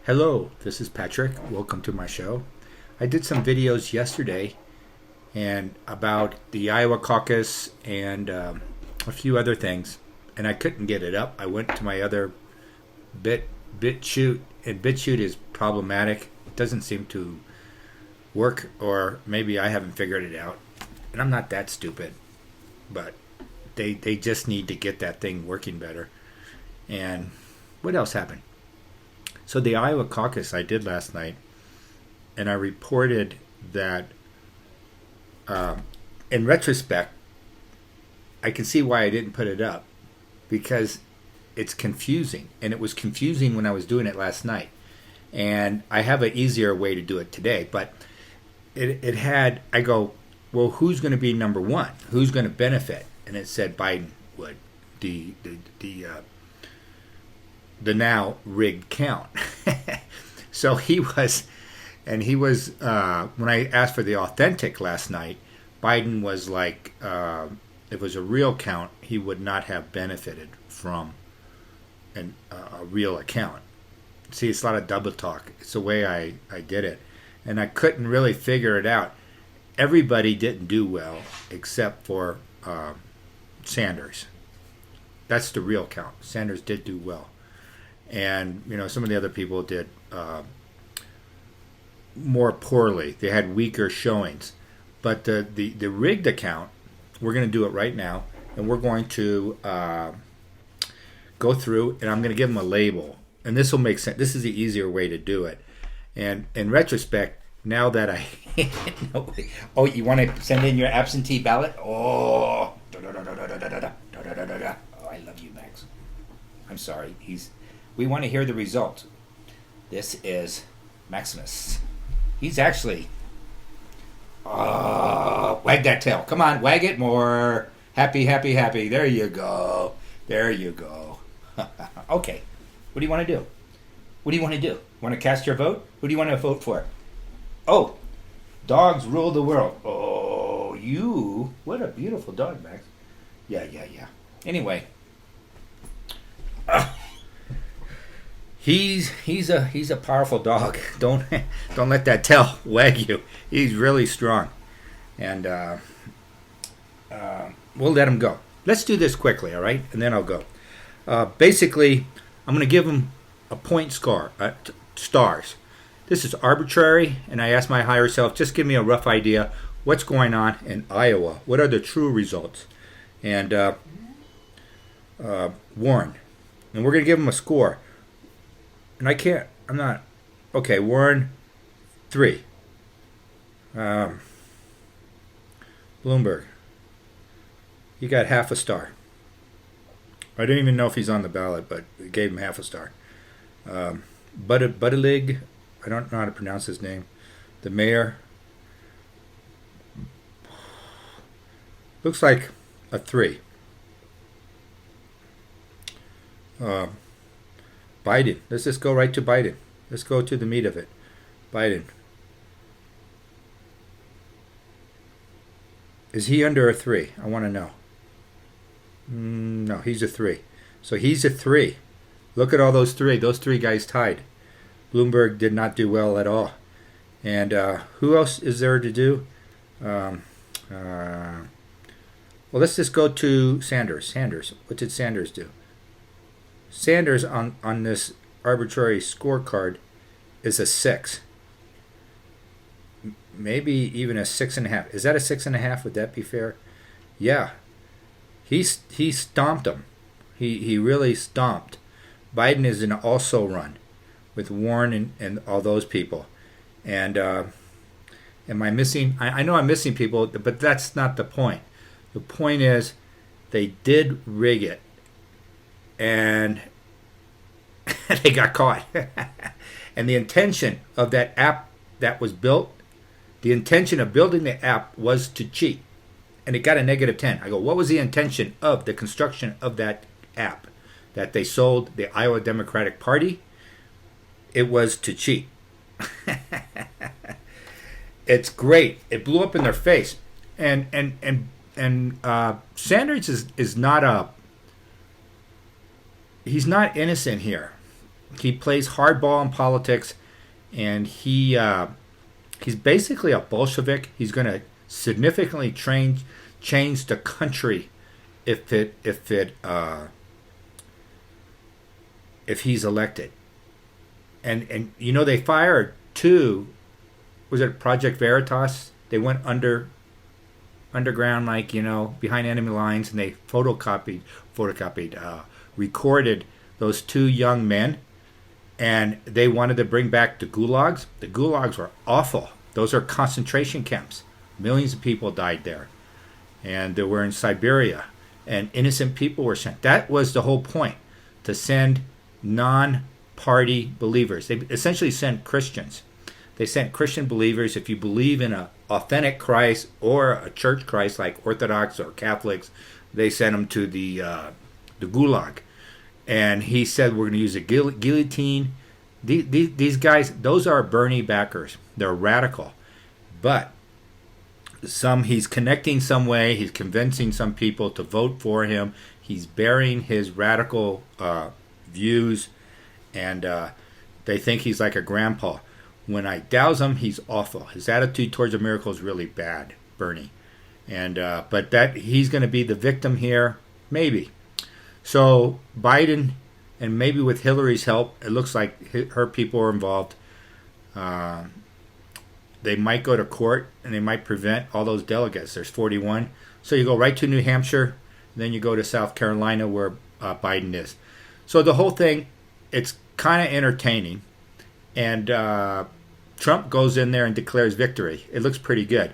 Hello, this is Patrick. Welcome to my show. I did some videos yesterday and about the Iowa caucus and a few other things, and I couldn't get it up. I went to my other BitChute, and BitChute is problematic. It doesn't seem to work, or maybe I haven't figured it out. And I'm not that stupid, but they just need to get that thing working better. And what else happened? So the Iowa caucus I did last night, and I reported that in retrospect, I can see why I didn't put it up, because it's confusing, and it was confusing when I was doing it last night. And I have an easier way to do it today, but it had, I go, well, who's going to be number one? Who's going to benefit? And it said Biden would. The now rigged count. So he was, when I asked for the authentic last night, Biden was like, if it was a real count, he would not have benefited from a real account. See, it's a lot of double talk. It's the way I did it. And I couldn't really figure it out. Everybody didn't do well except for Sanders. That's the real count. Sanders did do well. And, some of the other people did more poorly. They had weaker showings. But the rigged account, we're going to do it right now. And we're going to go through, and I'm going to give them a label. And this will make sense. This is the easier way to do it. And in retrospect, now that I... Oh, you want to send in your absentee ballot? Oh, I love you, Max. I'm sorry. We want to hear the results. This is Maximus. He's actually... wag that tail. Come on, wag it more. Happy, happy, happy. There you go. There you go. Okay. What do you want to do? What do you want to do? Want to cast your vote? Who do you want to vote for? Oh, dogs rule the world. Oh, you. What a beautiful dog, Max. Yeah. Anyway. He's a powerful dog. Don't let that tail wag you. He's really strong, and we'll let him go. Let's do this quickly, all right? And then I'll go. Basically, I'm going to give him a point score, stars. This is arbitrary, and I asked my higher self, just give me a rough idea what's going on in Iowa. What are the true results? And Warren, and we're going to give him a score. And Warren, 3. Bloomberg, he got half a star. I don't even know if he's on the ballot, but we gave him half a star. Buttigieg, I don't know how to pronounce his name. The mayor, looks like a 3. Biden. Let's just go right to Biden. Let's go to the meat of it. Biden. Is he under a 3? I want to know. No, he's a 3. So he's a 3. Look at all those 3. Those 3 guys tied. Bloomberg did not do well at all. And who else is there to do? Well, let's just go to Sanders. What did Sanders do? Sanders on this arbitrary scorecard is a 6. Maybe even a 6.5. Is that a 6.5? Would that be fair? Yeah. He stomped him. He really stomped. Biden is an also run with Warren and all those people. And am I missing? I know I'm missing people, but that's not the point. The point is they did rig it. And they got caught. And the intention of that app that was built, the intention of building the app was to cheat. And it got a -10. I go, what was the intention of the construction of that app that they sold the Iowa Democratic Party? It was to cheat. It's great. It blew up in their face. And Sanders is not he's not innocent here. he plays hardball in politics, and he's basically a Bolshevik. He's going to significantly change the country if he's elected. And they fired two. Was it Project Veritas? They went underground, like behind enemy lines, and they recorded those two young men, and they wanted to bring back the gulags. The gulags were awful. Those are concentration camps. Millions of people died there, and they were in Siberia, and innocent people were sent. That was the whole point, to send non-party believers. They essentially sent Christians. They sent Christian believers. If you believe in an authentic Christ or a church Christ like Orthodox or Catholics, they sent them to the gulag. And he said, we're going to use a guillotine. These guys, those are Bernie backers. They're radical. But he's connecting some way. He's convincing some people to vote for him. He's burying his radical views. And they think he's like a grandpa. When I douse him, he's awful. His attitude towards a miracle is really bad, Bernie. And but that he's going to be the victim here, maybe. So Biden, and maybe with Hillary's help, it looks like her people are involved. They might go to court, and they might prevent all those delegates. There's 41. So you go right to New Hampshire, and then you go to South Carolina where Biden is. So the whole thing, it's kind of entertaining. And Trump goes in there and declares victory. It looks pretty good.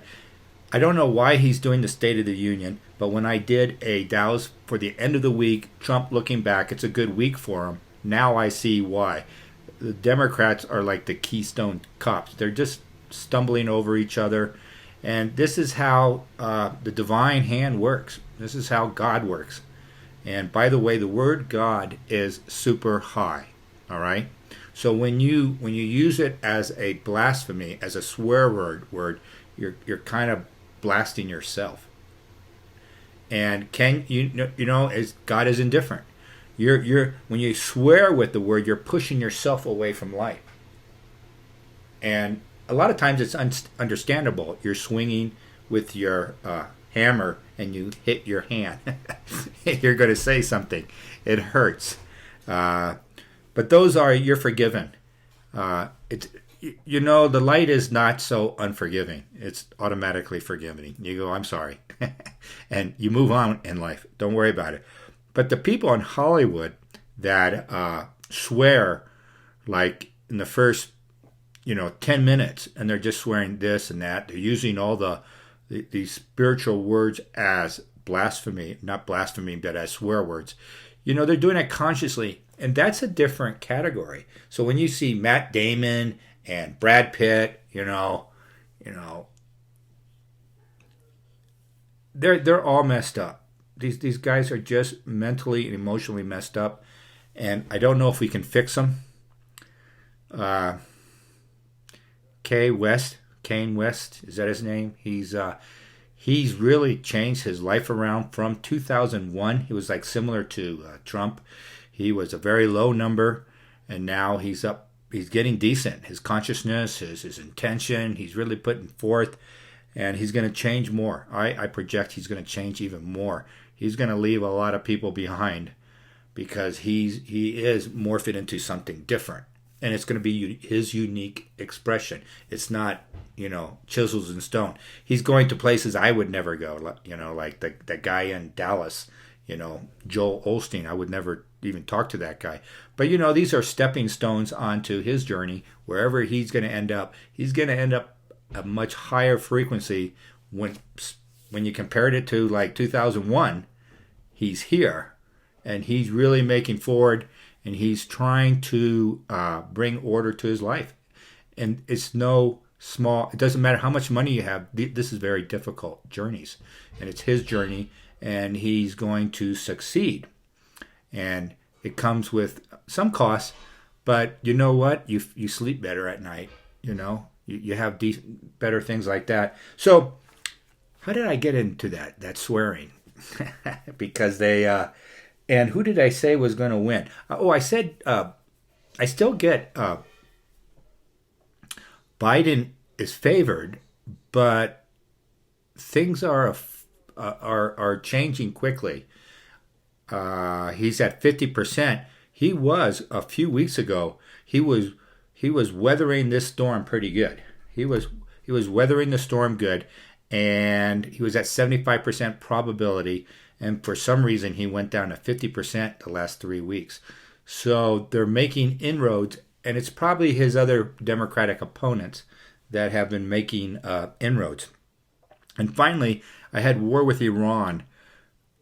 I don't know why he's doing the State of the Union, but when I did a Dows for the end of the week, Trump looking back, it's a good week for him. Now I see why. The Democrats are like the Keystone Cops. They're just stumbling over each other. And this is how the divine hand works. This is how God works. And by the way, the word God is super high. All right? So when you use it as a blasphemy, as a swear word, you're kind of blasting yourself. And as God is indifferent. You're when you swear with the word, you're pushing yourself away from life. And a lot of times it's understandable. You're swinging with your hammer and you hit your hand. You're going to say something. It hurts. But you're forgiven. The light is not so unforgiving. It's automatically forgiving. You go, I'm sorry. And you move on in life. Don't worry about it. But the people in Hollywood that swear like in the first 10 minutes, and they're just swearing this and that. They're using all these spiritual words as blasphemy, not blasphemy, but as swear words. They're doing it consciously, and that's a different category. So when you see Matt Damon and Brad Pitt, they're all messed up. These guys are just mentally and emotionally messed up, and I don't know if we can fix them. Kanye West, is that his name? He's really changed his life around from 2001. He was like similar to Trump. He was a very low number, and now he's up. He's getting decent. His consciousness, his intention, he's really putting forth, and he's going to change more. I project he's going to change even more. He's going to leave a lot of people behind because he is morphing into something different. And it's going to be his unique expression. It's not, chisels and stone. He's going to places I would never go, like the guy in Dallas, Joel Osteen. I would never even talk to that guy. But, these are stepping stones onto his journey. Wherever he's going to end up, he's going to end up a much higher frequency. When you compared it to like 2001, he's here. And he's really making forward. And he's trying to bring order to his life. And it's no small, it doesn't matter how much money you have. This is very difficult journeys. And it's his journey, and he's going to succeed. And it comes with some costs, but you know what? You sleep better at night, You have better things like that. So how did I get into that swearing? Because they... And who did I say was going to win? I said I still get Biden is favored, but things are changing quickly. He's at 50%. He was a few weeks ago. He was weathering this storm pretty good. He was weathering the storm good, and he was at 75% probability. And for some reason, he went down to 50% the last 3 weeks. So they're making inroads, and it's probably his other Democratic opponents that have been making inroads. And finally, I had war with Iran.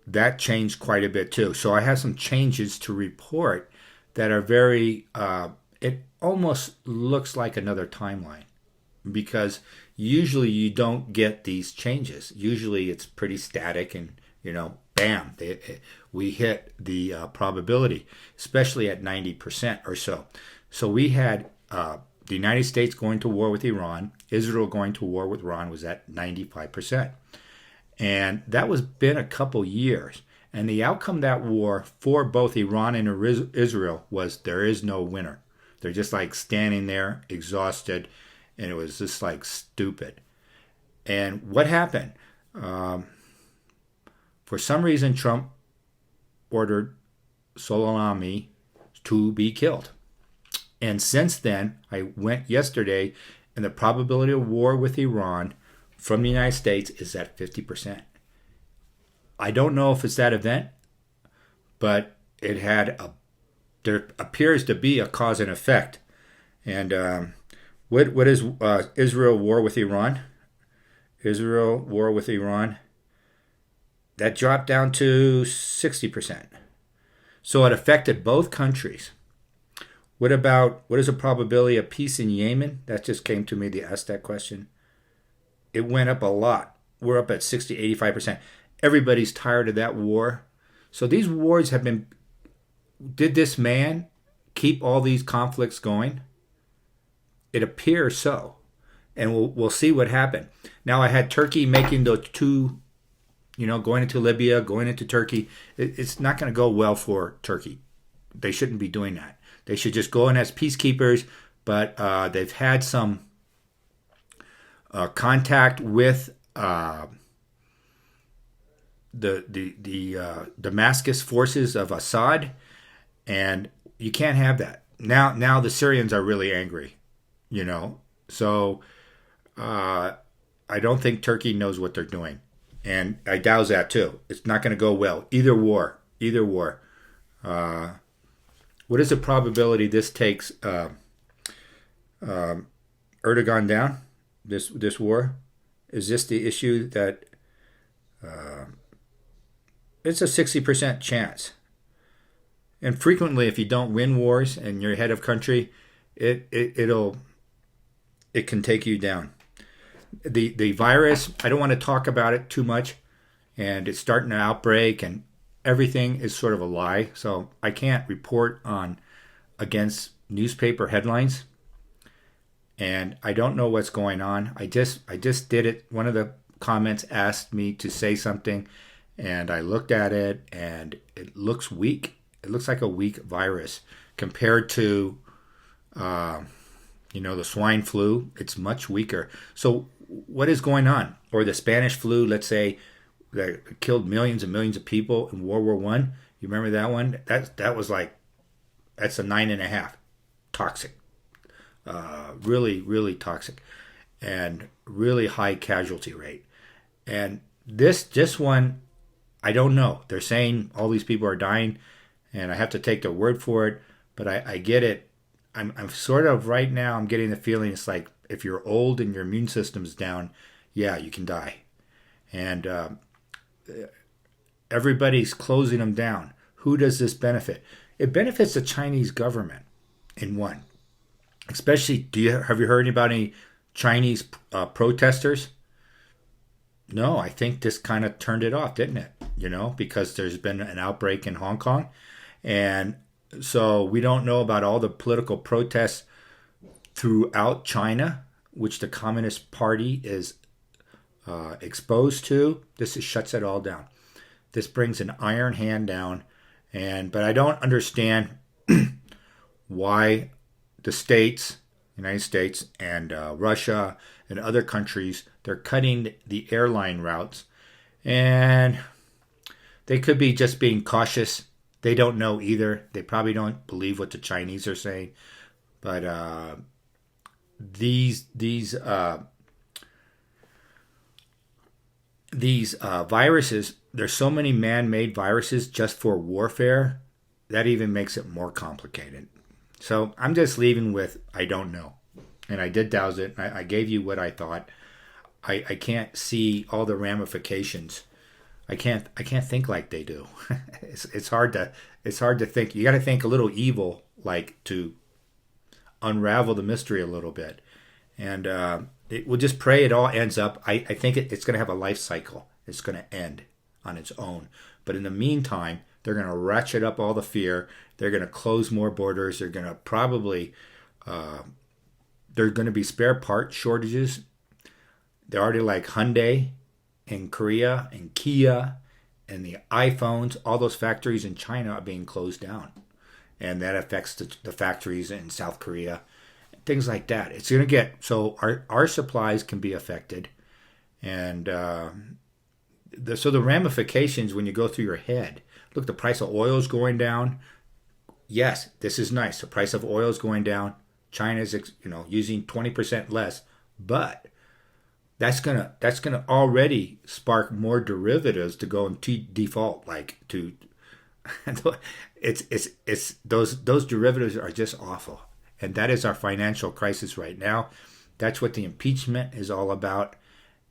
That changed quite a bit too. So I have some changes to report that are very, it almost looks like another timeline because usually you don't get these changes. Usually it's pretty static and, bam, we hit the probability, especially at 90% or so. So we had the United States going to war with Iran, Israel going to war with Iran was at 95%. And that was been a couple years. And the outcome of that war for both Iran and Israel was there is no winner. They're just like standing there exhausted, and it was just like stupid. And what happened? For some reason, Trump ordered Soleimani to be killed. And since then, I went yesterday, and the probability of war with Iran from the United States is at 50%. I don't know if it's that event, but there appears to be a cause and effect. And what is Israel war with Iran? Israel war with Iran. That dropped down to 60%. So it affected both countries. What is the probability of peace in Yemen? That just came to me to ask that question. It went up a lot. We're up at 60, 85%. Everybody's tired of that war. So these wars have been, did this man keep all these conflicts going? It appears so. And we'll see what happened. Now I had Turkey making those two, going into Libya, going into Turkey. It's not going to go well for Turkey. They shouldn't be doing that. They should just go in as peacekeepers, but they've had some contact with the Damascus forces of Assad, and you can't have that. Now the Syrians are really angry, So I don't think Turkey knows what they're doing, and I doubt that too. It's not going to go well. Either war. What is the probability this takes Erdogan down? This war? Is this the issue that it's a 60% chance? And frequently, if you don't win wars and you're head of country, it can take you down. The virus, I don't want to talk about it too much, and it's starting to outbreak, and everything is sort of a lie. So I can't report on against newspaper headlines, and I don't know what's going on. I just did it. One of the comments asked me to say something, and I looked at it, and it looks weak. It looks like a weak virus compared to, the swine flu. It's much weaker. So what is going on? Or the Spanish flu, let's say, that killed millions and millions of people in World War I. You remember that one? That was like, that's a 9.5. Toxic. Really, really toxic. And really high casualty rate. And this one, I don't know. They're saying all these people are dying, and I have to take their word for it. But I get it. I'm sort of right now, I'm getting the feeling it's like if you're old and your immune system's down, yeah, you can die. And everybody's closing them down. Who does this benefit? It benefits the Chinese government in one. Especially, have you heard about any Chinese protesters? No, I think this kind of turned it off, didn't it? Because there's been an outbreak in Hong Kong. And so we don't know about all the political protests throughout China, which the Communist Party is exposed to. This shuts it all down. This brings an iron hand down. But I don't understand why the states, United States and Russia and other countries, they're cutting the airline routes. And they could be just being cautious. They don't know either. They probably don't believe what the Chinese are saying. But these viruses, there's so many man-made viruses just for warfare, that even makes it more complicated. So I'm just leaving with I don't know. And I did douse it. I gave you what I thought. I can't see all the ramifications. I can't think like they do. It's hard to think. You got to think a little evil, like to unravel the mystery a little bit. And we'll just pray it all ends up. I think it's going to have a life cycle. It's going to end on its own. But in the meantime, they're going to ratchet up all the fear. They're going to close more borders. They're going to probably, there's going to be spare part shortages. They're already like Hyundai in Korea and Kia and the iPhones. All those factories in China are being closed down. And that affects the factories in South Korea. Things like that. It's going to get, so our supplies can be affected. And so the ramifications when you go through your head, look, the price of oil is going down. Yes, this is nice. The price of oil is going down. China's using 20% less, but that's gonna already spark more derivatives to go into default, like to it's those derivatives are just awful. And that is our financial crisis right now. That's what the impeachment is all about.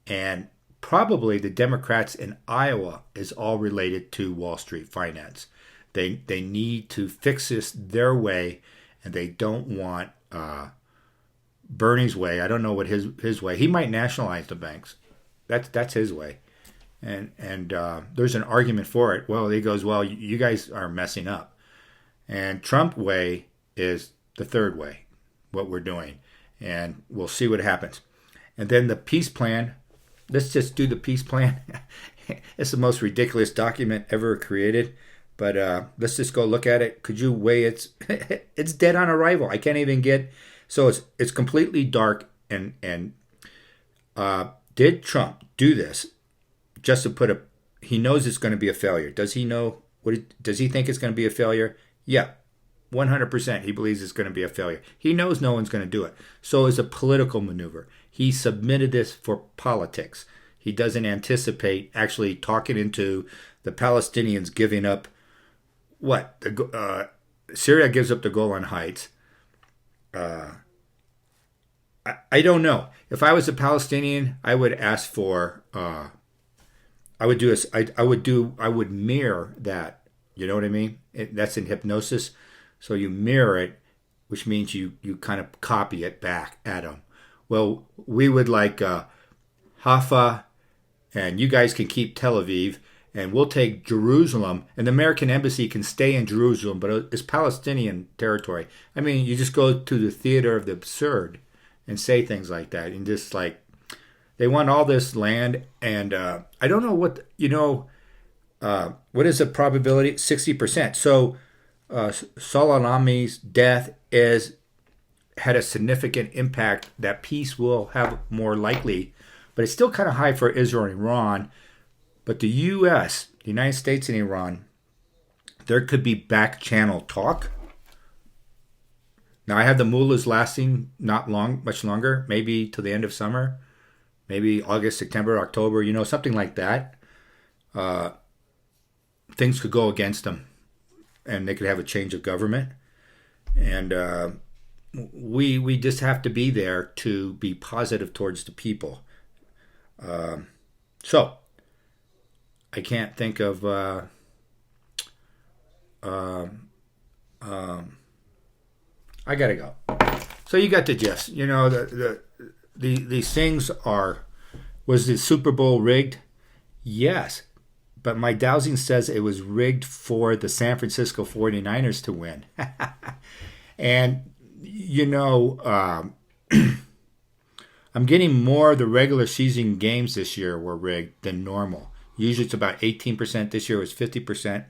And probably the Democrats in Iowa is all related to Wall Street finance. They need to fix this their way, and they don't want Bernie's way. I don't know what his way. He might nationalize the banks. That's his way. And there's an argument for it. Well, he goes, well, you guys are messing up. And Trump way is the third way, what we're doing. And we'll see what happens. And then the peace plan. Let's just do the peace plan. It's the most ridiculous document ever created. But let's just go look at it. Could you weigh it's dead on arrival. I can't even get. So it's completely dark. And did Trump do this just to put he knows it's going to be a failure. Does he know does he think it's going to be a failure? Yeah. 100% he believes it's going to be a failure. He knows no one's going to do it. So it's a political maneuver. He submitted this for politics. He doesn't anticipate actually talking into the Palestinians giving up what? Syria gives up the Golan Heights. I don't know. If I was a Palestinian, I would ask for I would mirror that. You know what I mean? That's in hypnosis. So you mirror it, which means you kind of copy it back at them. Well, we would like Haifa, and you guys can keep Tel Aviv, and we'll take Jerusalem, and the American embassy can stay in Jerusalem, but it's Palestinian territory. I mean, you just go to the theater of the absurd and say things like that, and just like, they want all this land, and I don't know what, what is the probability? 60%. So Soleimani's death had a significant impact that peace will have more likely, but it's still kind of high for Israel and Iran. But the U.S., the United States and Iran, there could be back channel talk. Now I have the mullahs lasting much longer, maybe till the end of summer, maybe August, September, October, something like that. Things could go against them, and they could have a change of government. And we just have to be there to be positive towards the people. So I can't think of I gotta go. So you got the gist. These things are. Was the Super Bowl rigged? Yes. But my dowsing says it was rigged for the San Francisco 49ers to win. And, I'm getting more of the regular season games this year were rigged than normal. Usually it's about 18%. This year it was 50%.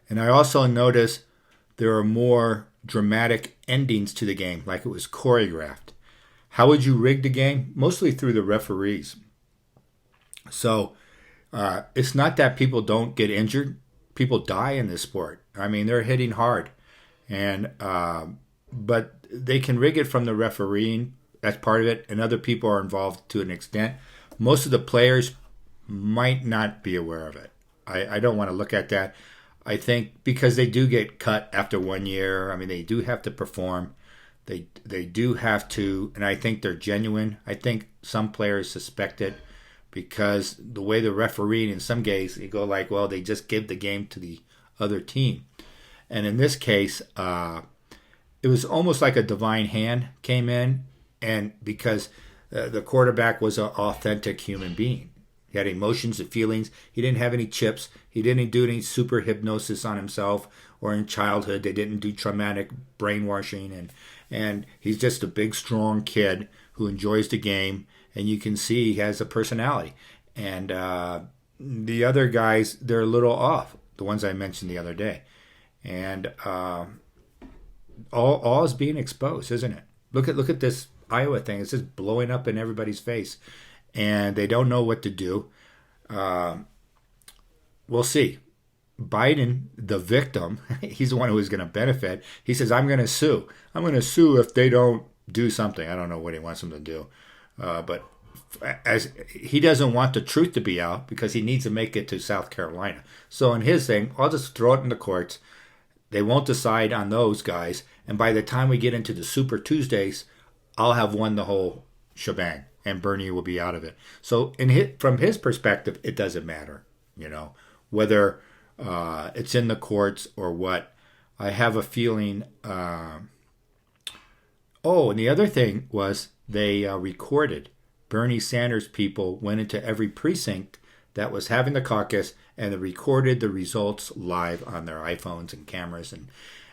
And I also noticed there are more dramatic endings to the game, like it was choreographed. How would you rig the game? Mostly through the referees. So it's not that people don't get injured. People die in this sport. I mean, they're hitting hard, and but they can rig it from the refereeing. That's part of it, and other people are involved to an extent. Most of the players might not be aware of it. I don't want to look at that. I think because they do get cut after 1 year. I mean, they do have to perform. They do have to, and I think they're genuine. I think some players suspect it because the way the refereeing in some games, you go like, well, they just give the game to the other team. And in this case, it was almost like a divine hand came in, and because the quarterback was an authentic human being. He had emotions and feelings. He didn't have any chips. He didn't do any super hypnosis on himself, or in childhood they didn't do traumatic brainwashing. And he's just a big, strong kid who enjoys the game, and you can see he has a personality. And the other guys, they're a little off, the ones I mentioned the other day. And all is being exposed, isn't it? Look at this Iowa thing. It's just blowing up in everybody's face, and they don't know what to do. We'll see. Biden, the victim, he's the one who is going to benefit. He says, I'm going to sue. I'm going to sue if they don't do something. I don't know what he wants them to do. But as he doesn't want the truth to be out because he needs to make it to South Carolina. So in his thing, I'll just throw it in the courts. They won't decide on those guys. And by the time we get into the Super Tuesdays, I'll have won the whole shebang, and Bernie will be out of it. So from his perspective, it doesn't matter, whether it's in the courts or what. I have a feeling. And the other thing was they recorded. Bernie Sanders people went into every precinct that was having the caucus, and they recorded the results live on their iPhones and cameras. And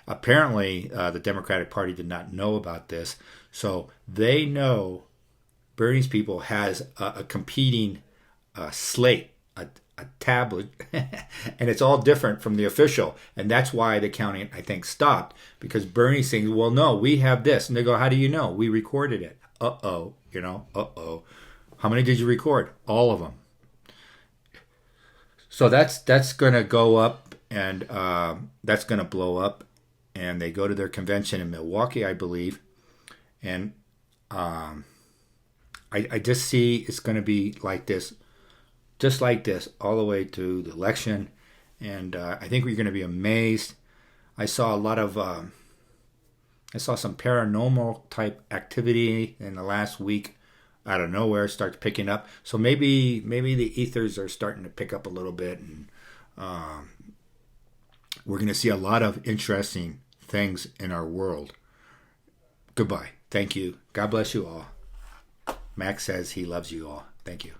apparently, the Democratic Party did not know about this, so they know Bernie's people has a competing slate, a tablet, and it's all different from the official. And that's why the counting, I think, stopped, because Bernie's saying, well, no, we have this. And they go, how do you know? We recorded it. Uh-oh. How many did you record? All of them. So that's going to go up, and that's going to blow up. And they go to their convention in Milwaukee, I believe. And I just see it's going to be like this, just like this, all the way to the election. And I think we're going to be amazed. I saw a lot of, I saw some paranormal type activity in the last week out of nowhere, starts picking up. So maybe the ethers are starting to pick up a little bit, and we're going to see a lot of interesting things in our world. Goodbye. Thank you. God bless you all. Max says he loves you all. Thank you.